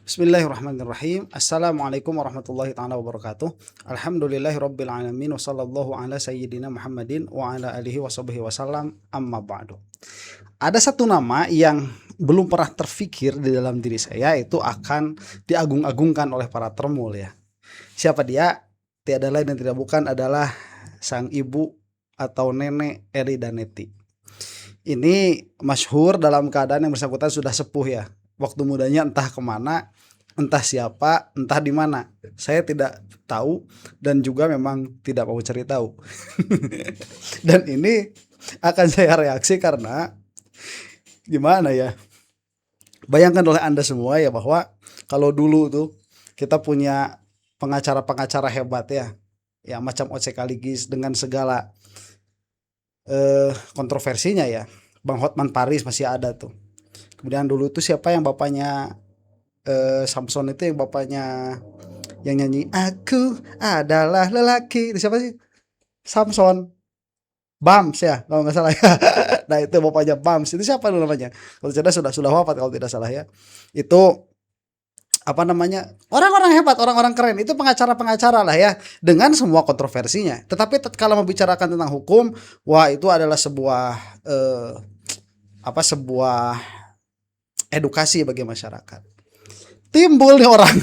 Bismillahirrahmanirrahim. Assalamualaikum warahmatullahi ta'ala wabarakatuh. Alhamdulillahi rabbil alamin. Wa sallallahu ala sayyidina Muhammadin wa ala alihi wa sahbihi wasallam. Amma ba'du. Ada satu nama yang belum pernah terfikir di dalam diri saya, itu akan diagung-agungkan oleh para termul ya. Siapa dia? Tiada lain dan tidak bukan adalah sang ibu atau nenek Ely Danetti. Ini masyhur dalam keadaan yang bersangkutan sudah sepuh ya. Waktu mudanya entah kemana, entah siapa, entah di mana. Saya tidak tahu dan juga memang tidak mau cari tahu. Dan ini akan saya reaksi karena gimana ya? Bayangkan oleh Anda semua ya bahwa kalau dulu tuh kita punya pengacara-pengacara hebat ya. Ya macam Oce Kaligis dengan segala kontroversinya ya. Bang Hotman Paris masih ada tuh. Kemudian dulu tuh siapa yang bapaknya Samson itu, yang bapaknya yang nyanyi aku adalah lelaki, itu siapa sih? Samson, Bams ya kalau nggak salah ya. Nah itu bapaknya Bams, itu siapa dulu namanya? Kalau tidak sudah wafat kalau tidak salah ya. Itu apa namanya, orang-orang hebat, orang-orang keren, itu pengacara-pengacara lah ya, dengan semua kontroversinya. Tetapi kalau membicarakan tentang hukum, wah itu adalah sebuah sebuah edukasi bagi masyarakat. Timbul nih orang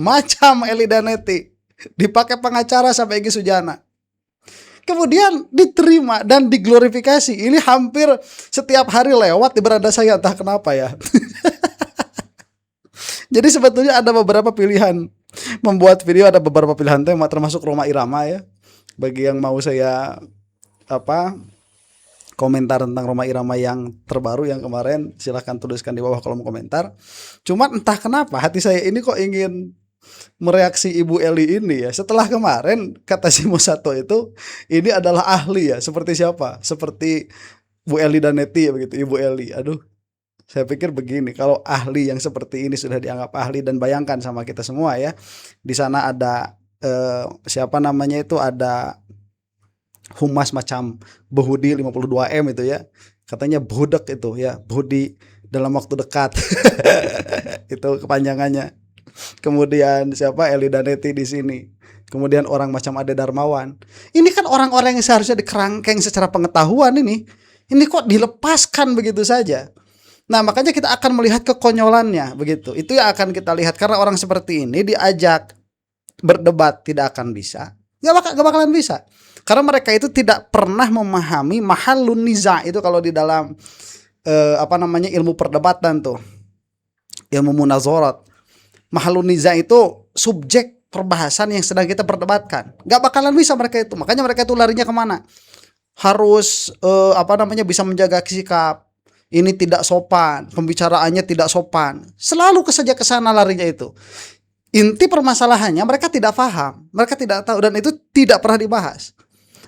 macam Ely Danetti, dipakai pengacara sampai Egy Sujana, kemudian diterima dan diglorifikasi. Ini hampir setiap hari lewat di beranda saya, entah kenapa ya. Jadi sebetulnya ada beberapa pilihan membuat video, ada beberapa pilihan tema, termasuk Rhoma Irama ya. Bagi yang mau saya komentar tentang Rhoma Irama yang terbaru yang kemarin, silahkan tuliskan di bawah kolom komentar. Cuma entah kenapa hati saya ini kok ingin mereaksi Ibu Ely ini ya. Setelah kemarin kata si Mosato itu ini adalah ahli ya. Seperti siapa? Seperti Bu Ely Danetti ya begitu, Ibu Ely. Aduh, saya pikir begini, kalau ahli yang seperti ini sudah dianggap ahli, dan bayangkan sama kita semua ya, di sana ada siapa namanya itu, ada humas macam Behudi 52M itu ya, katanya Behudek itu ya, Behudi dalam waktu dekat. Itu kepanjangannya. Kemudian siapa, Ely Danetti di sini. Kemudian orang macam Ade Darmawan. Ini kan orang-orang yang seharusnya dikerangkeng secara pengetahuan ini kok dilepaskan begitu saja. Nah makanya kita akan melihat kekonyolannya begitu. Itu yang akan kita lihat, karena orang seperti ini diajak berdebat tidak akan bisa, gak bakalan bisa, karena mereka itu tidak pernah memahami mahallun niza itu. Kalau di dalam ilmu perdebatan tuh, ilmu munazorat, mahallun niza itu subjek perbahasan yang sedang kita perdebatkan. Gak bakalan bisa mereka itu. Makanya mereka itu larinya kemana? Harus bisa menjaga sikap. Ini tidak sopan, pembicaraannya tidak sopan. Selalu saja ke sana larinya itu. Inti permasalahannya mereka tidak paham, mereka tidak tahu, dan itu tidak pernah dibahas.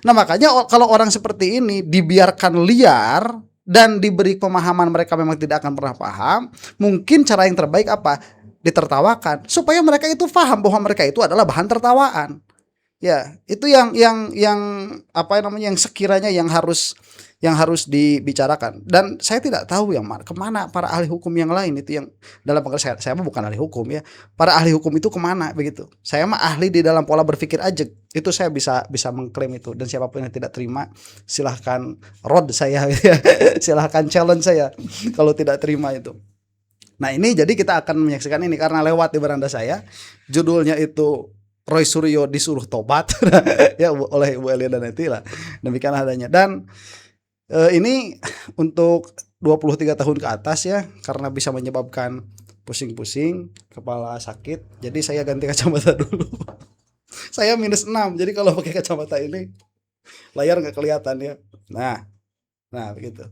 Nah makanya kalau orang seperti ini dibiarkan liar dan diberi pemahaman, mereka memang tidak akan pernah paham. Mungkin cara yang terbaik apa? Ditertawakan, supaya mereka itu paham bahwa mereka itu adalah bahan tertawaan. Ya, itu yang sekiranya yang harus dibicarakan. Dan saya tidak tahu yang kemana para ahli hukum yang lain itu, yang dalam pengertian saya bukan ahli hukum ya. Para ahli hukum itu kemana begitu? Saya mah ahli di dalam pola berpikir aja. Itu saya bisa mengklaim itu, dan siapapun yang tidak terima silahkan rod saya ya. Silahkan challenge saya kalau tidak terima itu. Nah ini jadi kita akan menyaksikan ini karena lewat di beranda saya, judulnya itu Roy Suryo disuruh tobat ya oleh Ibu Ely Danetti lah. Demikianlah adanya. Dan ini untuk 23 tahun ke atas ya, karena bisa menyebabkan pusing-pusing, kepala sakit. Jadi saya ganti kacamata dulu. Saya -6, jadi kalau pakai kacamata ini layar nggak kelihatan ya. Nah begitu.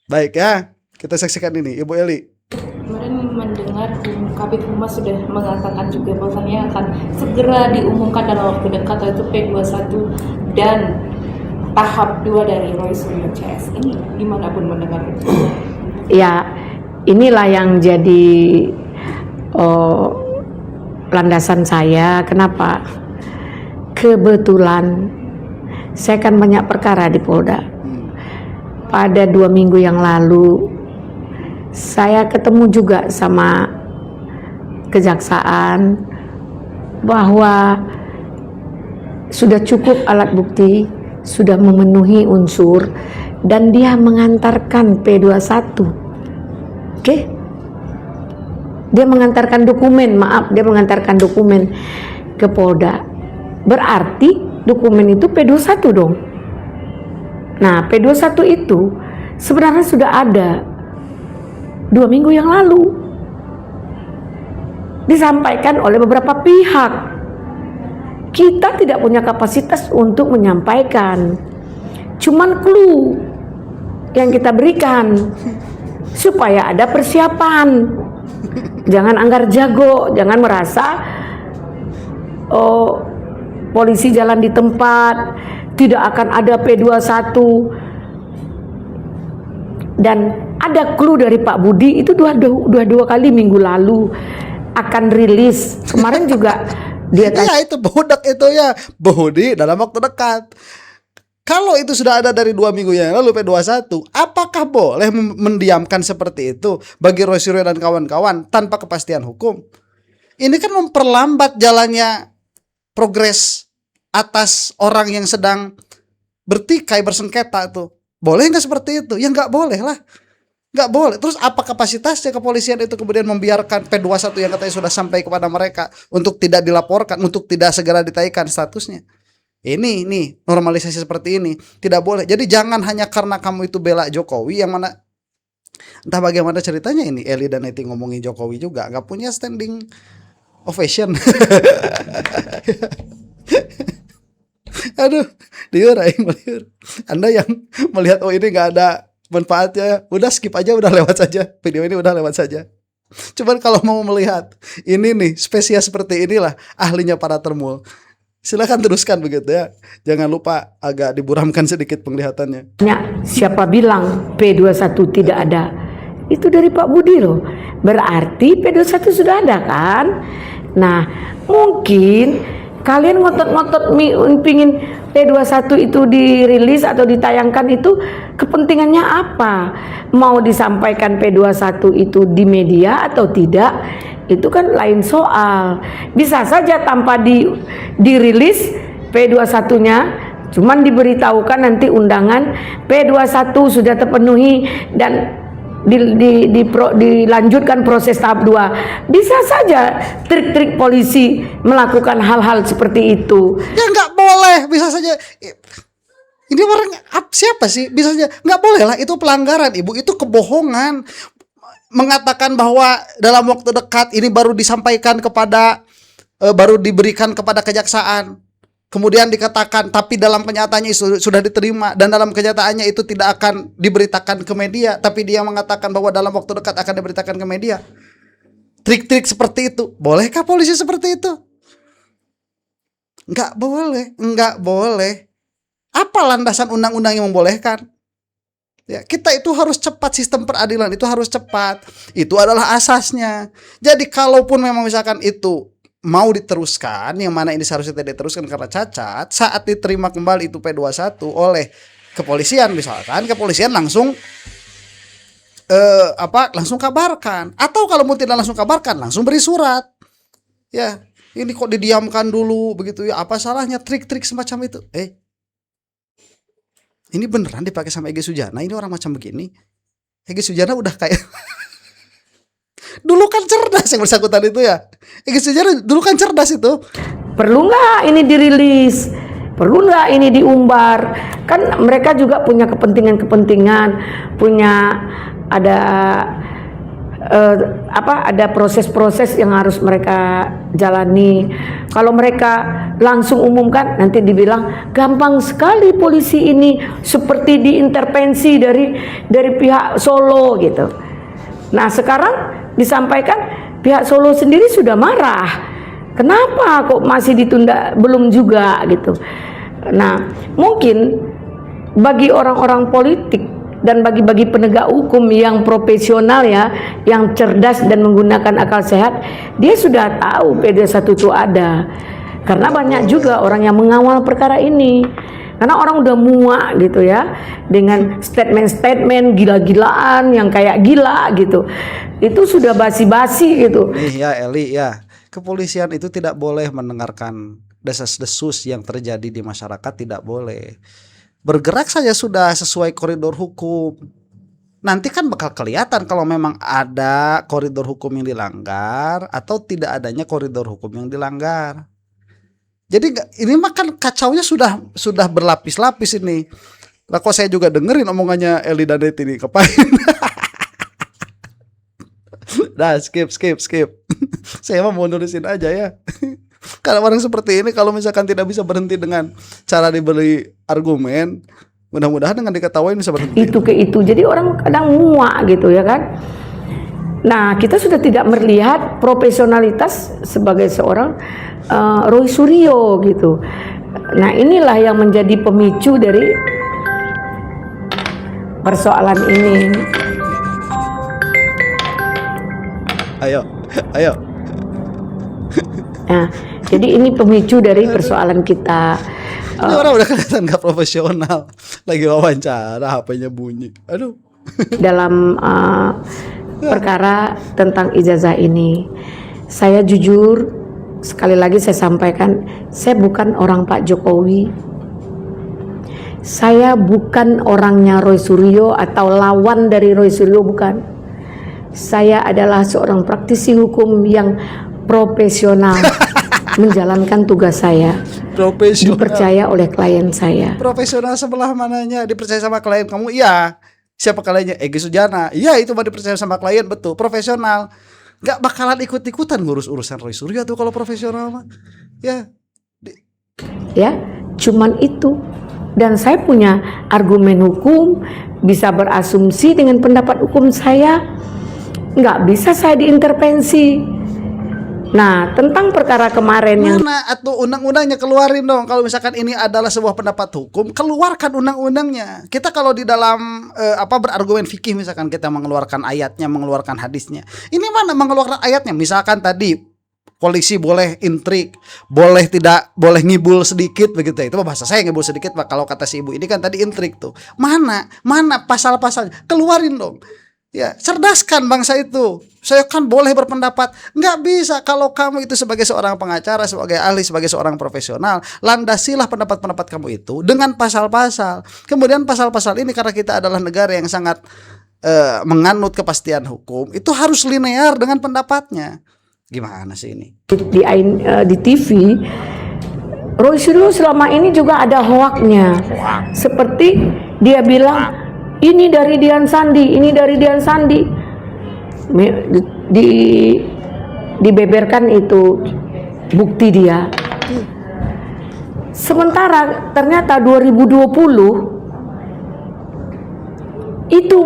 Baik ya, kita saksikan ini Ibu Ely. Kemarin mendengar Kabid Humas sudah mengatakan juga bahwasannya akan segera diumumkan dalam waktu dekat, yaitu P21 dan tahap 2 dari Roy Suryo CS. Ini dimanapun mendengar itu. Ya, inilah yang jadi landasan saya. Kenapa? Kebetulan saya kan banyak perkara di Polda. Pada 2 minggu yang lalu saya ketemu juga sama kejaksaan bahwa sudah cukup alat bukti, sudah memenuhi unsur, dan dia mengantarkan P21. Oke? Dia mengantarkan dokumen ke Polda. Berarti dokumen itu P21 dong. Nah, P21 itu sebenarnya sudah ada 2 minggu yang lalu. Disampaikan oleh beberapa pihak. Kita tidak punya kapasitas untuk menyampaikan. Cuman clue yang kita berikan supaya ada persiapan. Jangan anggar jago, jangan merasa polisi jalan di tempat, tidak akan ada P21. Dan ada clue dari Pak Budi itu dua kali minggu lalu akan rilis. Kemarin juga dia Iya itu budak itu ya, Budi dalam waktu dekat. Kalau itu sudah ada dari 2 minggu yang lalu P21, apakah boleh mendiamkan seperti itu bagi Roy Suryo dan kawan-kawan tanpa kepastian hukum? Ini kan memperlambat jalannya progres atas orang yang sedang bertikai bersengketa tuh. Boleh nggak seperti itu? Ya nggak boleh lah. Nggak boleh. Terus apa kapasitasnya kepolisian itu kemudian membiarkan P21 yang katanya sudah sampai kepada mereka untuk tidak dilaporkan, untuk tidak segera ditaikan statusnya? Ini nih normalisasi seperti ini tidak boleh. Jadi jangan hanya karena kamu itu bela Jokowi, yang mana entah bagaimana ceritanya ini Eli dan Neti ngomongin Jokowi juga nggak punya standing ovation. Aduh, liur aing meliur. Anda yang melihat ini nggak ada manfaatnya, udah skip aja, udah lewat saja. Video ini udah lewat saja. Cuman kalau mau melihat ini nih spesies seperti inilah ahlinya para termul. Silakan teruskan begitu ya. Jangan lupa agak diburamkan sedikit penglihatannya. Siapa bilang P21 tidak ada? Itu dari Pak Budi loh. Berarti P21 sudah ada kan? Nah, mungkin kalian ngotot-ngotot pingin P21 itu dirilis atau ditayangkan itu kepentingannya apa? Mau disampaikan P21 itu di media atau tidak? Itu kan lain soal. Bisa saja tanpa dirilis P21-nya, cuman diberitahukan nanti undangan P21 sudah terpenuhi dan dilanjutkan proses tahap 2. Bisa saja trik-trik polisi melakukan hal-hal seperti itu. Ya nggak boleh, bisa saja. Ini orang siapa sih? Bisa saja nggak boleh lah, itu pelanggaran Ibu, itu kebohongan. Mengatakan bahwa dalam waktu dekat ini baru disampaikan kepada baru diberikan kepada kejaksaan, kemudian dikatakan tapi dalam kenyataannya sudah diterima, dan dalam kenyataannya itu tidak akan diberitakan ke media, tapi dia mengatakan bahwa dalam waktu dekat akan diberitakan ke media. Trik-trik seperti itu, bolehkah polisi seperti itu? Nggak boleh, nggak boleh. Apa landasan undang-undang yang membolehkan? Ya, kita itu harus cepat, sistem peradilan itu harus cepat. Itu adalah asasnya. Jadi kalaupun memang misalkan itu mau diteruskan, yang mana ini seharusnya tidak diteruskan karena cacat, saat diterima kembali itu P21 oleh kepolisian misalkan, kepolisian langsung langsung kabarkan. Atau kalau mau tidak langsung kabarkan, langsung beri surat. Ya, ini kok didiamkan dulu begitu ya, apa salahnya trik-trik semacam itu? Ini beneran dipakai sama Egy Sujana, ini orang macam begini. Egy Sujana udah kayak dulu kan cerdas yang bersangkutan itu ya. Egy Sujana dulu kan cerdas itu. Perlu nggak ini dirilis? Perlu nggak ini diumbar? Kan mereka juga punya kepentingan-kepentingan, punya ada proses-proses yang harus mereka jalani. Kalau mereka langsung umumkan, nanti dibilang gampang sekali polisi ini, seperti diintervensi dari pihak Solo gitu. Nah sekarang disampaikan pihak Solo sendiri sudah marah. Kenapa kok masih ditunda, belum juga gitu. Nah mungkin bagi orang-orang politik dan bagi penegak hukum yang profesional ya, yang cerdas dan menggunakan akal sehat, dia sudah tahu P21 itu ada. Karena banyak juga orang yang mengawal perkara ini. Karena orang udah muak gitu ya dengan statement-statement gila-gilaan yang kayak gila gitu. Itu sudah basi-basi gitu. Nih ya Eli ya, kepolisian itu tidak boleh mendengarkan desas-desus yang terjadi di masyarakat, tidak boleh. Bergerak saja sudah sesuai koridor hukum. Nanti kan bakal kelihatan kalau memang ada koridor hukum yang dilanggar atau tidak adanya koridor hukum yang dilanggar. Jadi ini mah kan kacaunya sudah berlapis-lapis ini. Lah kok saya juga dengerin omongannya Eli Dadet ini kepain. Dah skip. Saya mah mau nulisin aja ya. Karena orang seperti ini kalau misalkan tidak bisa berhenti dengan cara diberi argumen, mudah-mudahan dengan diketawain bisa berhenti. Itu ke itu. Jadi orang kadang muak gitu ya kan. Nah, kita sudah tidak melihat profesionalitas sebagai seorang Roy Suryo gitu. Nah, inilah yang menjadi pemicu dari persoalan ini. Ayo. Nah, jadi ini pemicu dari persoalan kita. Ini orang udah kelihatan gak profesional. Lagi wawancara, HP-nya bunyi. Aduh. Dalam perkara tentang ijazah ini, saya jujur sekali lagi saya sampaikan, saya bukan orang Pak Jokowi, saya bukan orangnya Roy Suryo atau lawan dari Roy Suryo, bukan. Saya adalah seorang praktisi hukum yang profesional menjalankan tugas saya, Profesional. dipercaya oleh klien saya. Profesional sebelah mananya? Dipercaya sama klien kamu? Iya. Siapa kliennya? Egy Sujana. Iya, itu mah dipercaya sama klien, betul. Profesional. Gak bakalan ikut-ikutan ngurus urusan Roy Suryo tuh kalau profesional mah. Ya. Ya, cuman itu. Dan saya punya argumen hukum, bisa berasumsi dengan pendapat hukum saya. Nggak bisa saya diintervensi. Nah, tentang perkara kemarin yang Mana atau undang-undangnya keluarin dong. Kalau misalkan ini adalah sebuah pendapat hukum, keluarkan undang-undangnya. Kita kalau di dalam berargumen fikih, misalkan kita mengeluarkan ayatnya, mengeluarkan hadisnya. Ini mana mengeluarkan ayatnya? Misalkan tadi polisi boleh intrik, boleh boleh ngibul sedikit begitu. Itu bahasa saya ngibul sedikit, Pak. Kalau kata si ibu ini kan tadi intrik tuh. Mana pasal-pasalnya? Keluarin dong. Ya, cerdaskan bangsa itu. Saya kan boleh berpendapat. Nggak bisa kalau kamu itu sebagai seorang pengacara, sebagai ahli, sebagai seorang profesional, landasilah pendapat-pendapat kamu itu dengan pasal-pasal. Kemudian pasal-pasal ini karena kita adalah negara yang sangat menganut kepastian hukum, itu harus linear dengan pendapatnya. Gimana sih ini? di TV, Roy Suryo selama ini juga ada hoaknya. Seperti dia bilang, ini dari Dian Sandi, ini dari Dian Sandi. Dibeberkan itu bukti dia. Sementara ternyata 2020 itu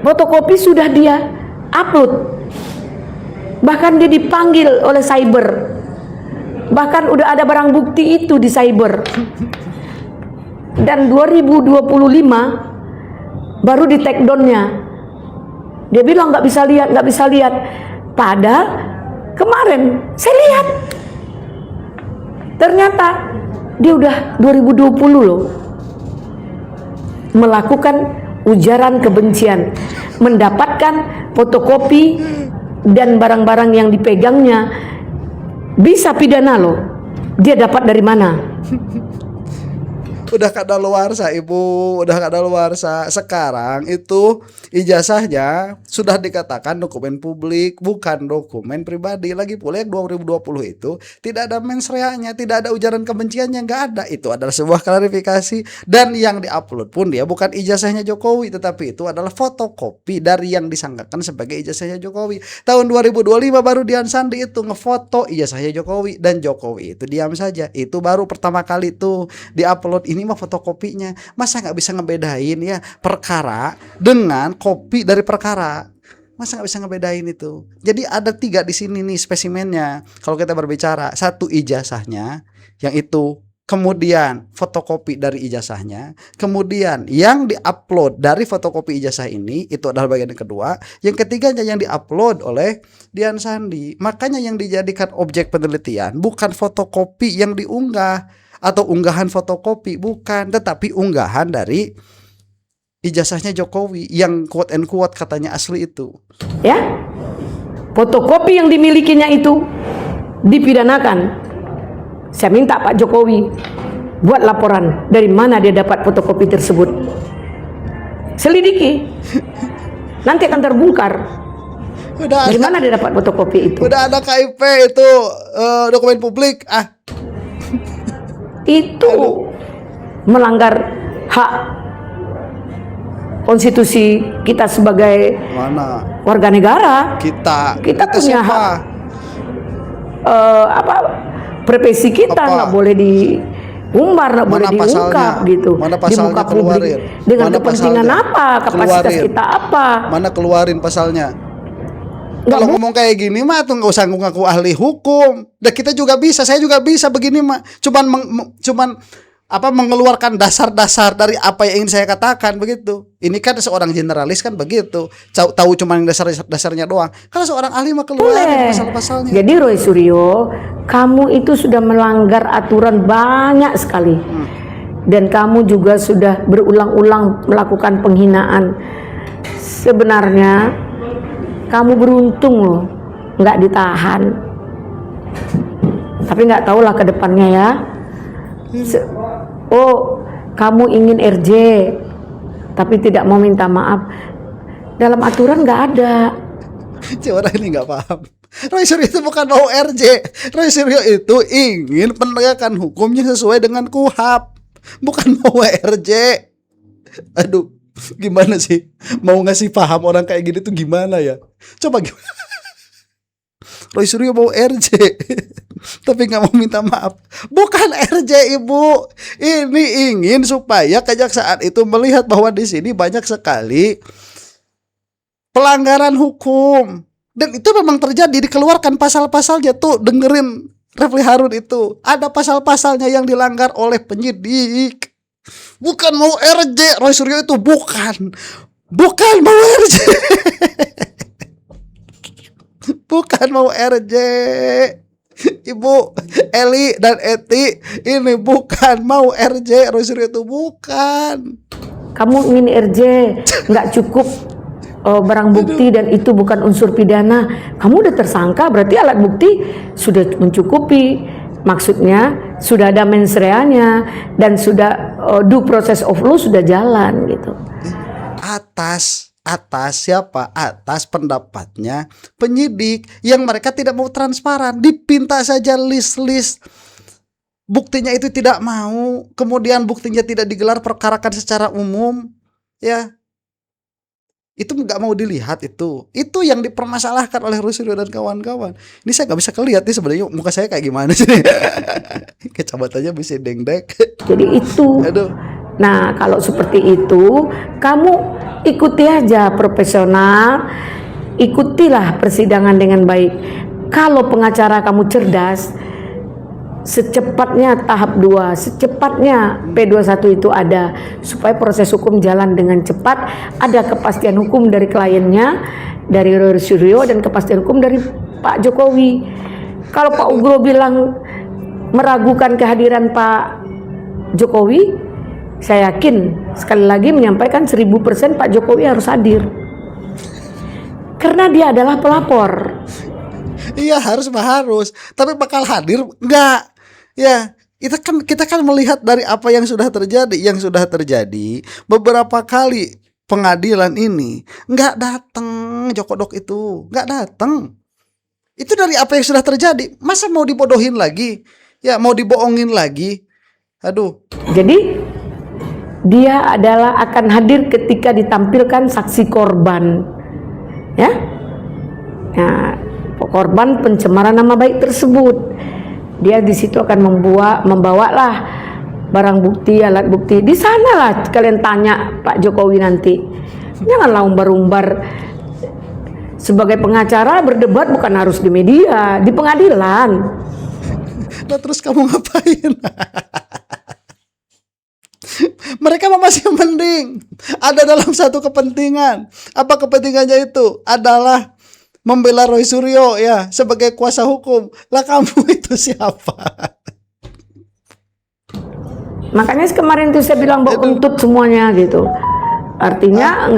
fotokopi sudah dia upload. Bahkan dia dipanggil oleh cyber. Bahkan udah ada barang bukti itu di cyber. Dan 2025 baru di take down-nya. Dia bilang nggak bisa lihat. Padahal kemarin saya lihat. Ternyata dia udah 2020 loh. Melakukan ujaran kebencian. Mendapatkan fotokopi dan barang-barang yang dipegangnya. Bisa pidana loh. Dia dapat dari mana? Udah kadaluarsa ibu, udah kadaluarsa. Sekarang itu ijazahnya sudah dikatakan dokumen publik, bukan dokumen pribadi. Lagi pula yang 2020 itu tidak ada mens reanya, tidak ada ujaran kebenciannya, nggak ada. Itu adalah sebuah klarifikasi. Dan yang diupload pun dia bukan ijazahnya Jokowi, tetapi itu adalah fotokopi dari yang disangkakan sebagai ijazahnya Jokowi. Tahun 2025 baru Dian Sandi itu ngefoto ijazahnya Jokowi, dan Jokowi itu diam saja. Itu baru pertama kali tuh diupload. Ini mah fotokopinya. Masa nggak bisa ngebedain ya perkara dengan kopi dari perkara? Masa nggak bisa ngebedain itu? Jadi ada 3 di sini nih spesimennya. Kalau kita berbicara, 1 ijazahnya yang itu kemudian fotokopi dari ijazahnya, kemudian yang diupload dari fotokopi ijazah ini, itu adalah bagian yang kedua. Yang ketiganya yang diupload oleh Dian Sandi. Makanya yang dijadikan objek penelitian bukan fotokopi yang diunggah atau unggahan fotokopi, bukan, tetapi unggahan dari ijazahnya Jokowi yang quote and quote katanya asli itu. Ya, fotokopi yang dimilikinya itu dipidanakan. Saya minta Pak Jokowi buat laporan dari mana dia dapat fotokopi tersebut. Selidiki, nanti akan terbongkar. Dari mana dia dapat fotokopi itu? Udah ada KIP itu, dokumen publik. Itu melanggar hak konstitusi kita sebagai Mana? warga negara. Kita punya siapa? hak profesi kita nggak boleh diumbar, nggak boleh diungkap gitu Mana di pasalnya muka publik. keluarin? Dengan Mana kepentingan pasalnya? apa? Kapasitas Keluarin. kita apa? Mana keluarin pasalnya? Nggak Kalau ngomong kayak gini mah tuh nggak usah ngaku ahli hukum. Dan kita juga bisa, saya juga bisa begini mah. Cuman mengeluarkan dasar-dasar dari apa yang ingin saya katakan begitu. Ini kan seorang generalis kan begitu. Tahu cuma yang dasar-dasarnya doang. Kalau seorang ahli mah keluarin pasal-pasalnya. Jadi Roy Suryo, kamu itu sudah melanggar aturan banyak sekali. Dan kamu juga sudah berulang-ulang melakukan penghinaan. Sebenarnya kamu beruntung loh, nggak ditahan. Tapi nggak tahulah ke depannya ya. Kamu ingin RJ, tapi tidak mau minta maaf. Dalam aturan nggak ada. Orang ini nggak paham. Roy Suryo itu bukan mau RJ. Roy Suryo itu ingin penegakan hukumnya sesuai dengan KUHP, bukan mau RJ. Aduh, gimana sih mau ngasih paham orang kayak gini tuh gimana ya? Coba gimana? Roy Suryo mau RJ tapi nggak mau minta maaf. Bukan RJ, Ibu. Ini ingin supaya kejaksaan itu melihat bahwa di sini banyak sekali pelanggaran hukum. Dan itu memang terjadi, dikeluarkan pasal-pasalnya tuh. Dengerin Refli Harun itu. Ada pasal-pasalnya yang dilanggar oleh penyidik. Bukan mau RJ. Roy Suryo itu bukan mau RJ. Bukan mau RJ. Ibu Eli dan Eti ini bukan mau RJ. Roy Suryo itu bukan. Kamu ingin RJ, nggak cukup barang bukti dan itu bukan unsur pidana. Kamu udah tersangka, berarti alat bukti sudah mencukupi. Maksudnya sudah ada mens reanya dan sudah due process of law sudah jalan gitu. Atas siapa? Atas pendapatnya penyidik yang mereka tidak mau transparan. Dipinta saja list buktinya itu tidak mau, kemudian buktinya tidak digelar perkarakan secara umum, ya itu nggak mau dilihat. Itu yang dipermasalahkan oleh Roy Suryo dan kawan-kawan. Ini saya nggak bisa kelihat nih sebenarnya muka saya kayak gimana sih. Kacamatanya bisa dengdek. Jadi itu. Aduh. Nah, kalau seperti itu, kamu ikuti aja profesional, ikutilah persidangan dengan baik. Kalau pengacara kamu cerdas, secepatnya tahap 2, secepatnya P21 itu ada, supaya proses hukum jalan dengan cepat, ada kepastian hukum dari kliennya, dari Roy Suryo, dan kepastian hukum dari Pak Jokowi. Kalau Pak Ugro bilang meragukan kehadiran Pak Jokowi, saya yakin sekali lagi menyampaikan 1000% Pak Jokowi harus hadir. Karena dia adalah pelapor. Iya, harus. Tapi bakal hadir enggak? Ya, kita kan melihat dari apa yang sudah terjadi beberapa kali pengadilan ini enggak datang. Jokodok itu enggak datang. Itu dari apa yang sudah terjadi. Masa mau dibodohin lagi? Ya, mau dibohongin lagi? Aduh. Jadi dia adalah akan hadir ketika ditampilkan saksi korban, ya. Nah, korban pencemaran nama baik tersebut, dia di situ akan membawalah barang bukti, alat bukti. Di sanalah kalian tanya Pak Jokowi nanti. Janganlah umbar-umbar. Sebagai pengacara berdebat bukan harus di media, di pengadilan. Nah, terus kamu ngapain? Mereka masih mending ada dalam satu kepentingan. Apa kepentingannya itu? Adalah membela Roy Suryo ya sebagai kuasa hukum. Lah kamu itu siapa? Makanya kemarin tuh saya bilang bawa kentut semuanya gitu. Artinya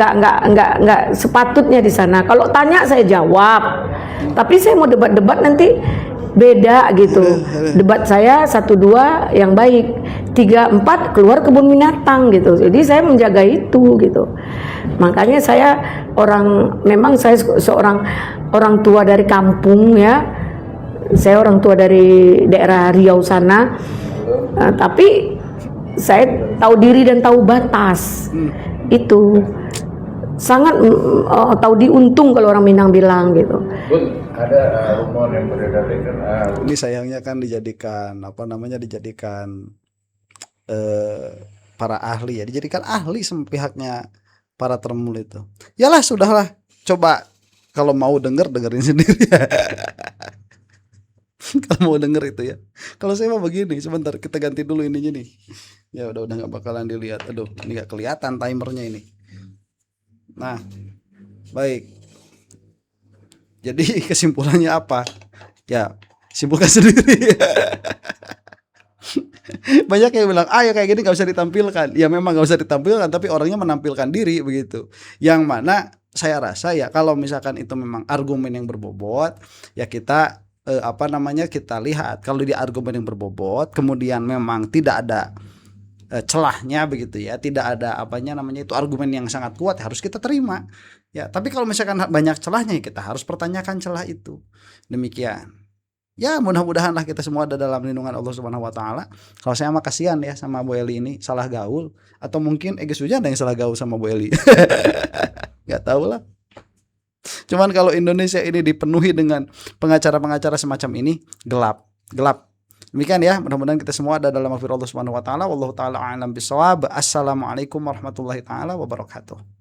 nggak sepatutnya di sana. Kalau tanya saya jawab. Tapi saya mau debat-debat nanti beda gitu. Debat saya 1-2 yang baik, 3-4 keluar kebun binatang gitu. Jadi saya menjaga itu gitu. Makanya saya memang saya seorang orang tua dari kampung ya. Saya orang tua dari daerah Riau sana. Tapi saya tahu diri dan tahu batas. Itu sangat tahu diuntung kalau orang Minang bilang gitu. Ada rumor yang beredar Ini sayangnya kan dijadikan para ahli ya, dijadikan ahli sama pihaknya para termul itu. Yalah sudahlah, coba kalau mau dengerin sendiri ya. Kalau mau denger itu ya. Kalau saya mau begini, sebentar kita ganti dulu ininya nih. Ya udah nggak bakalan dilihat. Aduh, ini nggak kelihatan timernya ini. Nah, baik. Jadi kesimpulannya apa? Ya, simpulkan sendiri. Banyak yang bilang, ayo kayak gini gak usah ditampilkan. Ya memang gak usah ditampilkan, tapi orangnya menampilkan diri begitu. Yang mana saya rasa ya kalau misalkan itu memang argumen yang berbobot, ya kita kita lihat kalau di argumen yang berbobot, kemudian memang tidak ada celahnya begitu ya, tidak ada itu argumen yang sangat kuat, harus kita terima. Ya, tapi kalau misalkan banyak celahnya, ya kita harus pertanyakan celah itu. Demikian. Ya, mudah-mudahan lah kita semua ada dalam lindungan Allah Subhanahu wa taala. Kalau saya mah kasihan ya sama Bu Eli ini salah gaul, atau mungkin Ege Suja ada yang salah gaul sama Bu Eli. Enggak tahu lah. Cuman kalau Indonesia ini dipenuhi dengan pengacara-pengacara semacam ini, gelap. Demikian ya, mudah-mudahan kita semua ada dalam mahfirah Allah Subhanahu wa taala. Wallahu taala a'lam bishawab. Assalamualaikum warahmatullahi taala wabarakatuh.